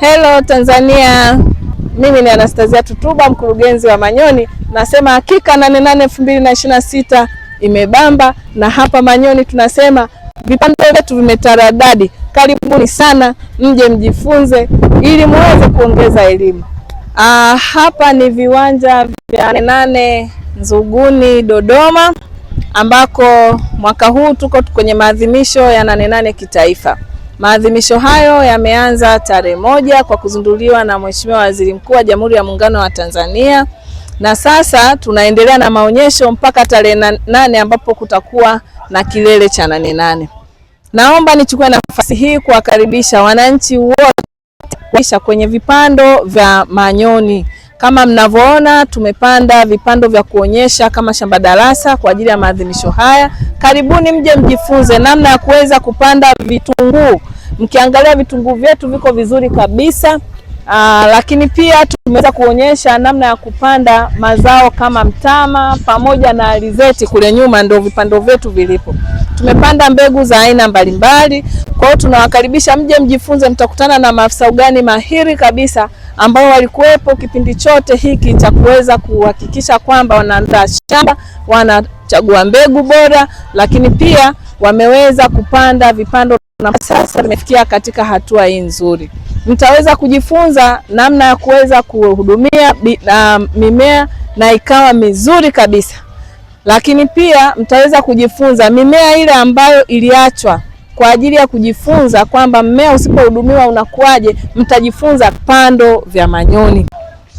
Hello Tanzania, mimi ni Anastasia Tutuba, mkurugenzi wa Manyoni. Nasema hakika 88 2026 imebamba, na hapa Manyoni tunasema vipando vyetu vimetaradadi. Karibuni sana, mje mjifunze ili muweze kuongeza elimu. Hapa ni viwanja vya 88 Nzuguni Dodoma, ambako mwaka huu tuko kwenye maadhimisho ya 88 kitaifa. Maadhimisho hayo yameanza tarehe 1 kwa kuzinduliwa na Mheshimiwa Waziri Mkuu wa Jamhuri ya Muungano wa Tanzania, na sasa tunaendelea na maonyesho mpaka tarehe 8 ambapo kutakuwa na kilele cha 88. Naomba nichukue nafasi hii kuwakaribisha wananchi wote kwenye vipando vya Manyoni. Kama mnavyoona, tumepanda vipando vya kuonyesha kama shamba darasa kwa ajili ya maadhimisho haya. Karibuni mje mjifunze namna ya kuweza kupanda vitunguu. Mkiangalia vitunguu vyetu viko vizuri kabisa. Lakini pia tumeweza kuonyesha namna ya kupanda mazao kama mtama pamoja na alizeti. Kule nyuma ndio vipando vyetu vilipo. Tumepanda mbegu za aina mbalimbali. Kwa hiyo tunawakaribisha mje mjifunze. Mtakutana na maafisa ugani mahiri kabisa ambao walikuwepo kipindi chote hiki cha kuweza kuhakikisha kwamba wanaandaa shamba, wanachagua mbegu bora, lakini pia wameweza kupanda vipando na sasa vimefikia katika hatua hii nzuri. Mtaweza kujifunza namna ya kuweza kuhudumia mimea na ikawa mizuri kabisa. Lakini pia mtaweza kujifunza mimea ile ambayo iliachwa kwa ajili ya kujifunza kwamba mmea usipohudumiwa unakuaje. Mtajifunza vipando vya Manyoni.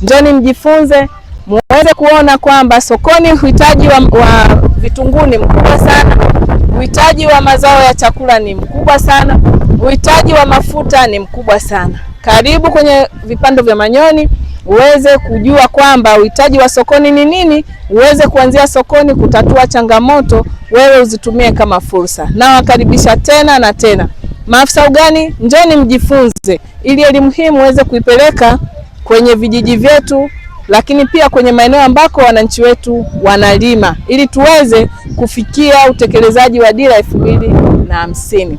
Njoni mjifunze, muweze kuona kwamba sokoni uhitaji wa vitunguu ni mkubwa sana, uhitaji wa mazao ya chakula ni mkubwa sana, uhitaji wa mafuta ni mkubwa sana. Karibu kwenye vipando vya Manyoni uweze kujua kwamba uhitaji wa sokoni ni nini, uweze kuanzia sokoni kutatua changamoto, wewe uzitumie kama fursa. Na wakaribisha tena na tena. Maafisa ugani, njoni mjifunze ili elimu hii muweze kuipeleka kwenye vijiji vyetu, lakini pia kwenye maeneo ambako wananchi wetu wanalima, ili tuweze kufikia utekelezaji wa dira 2050.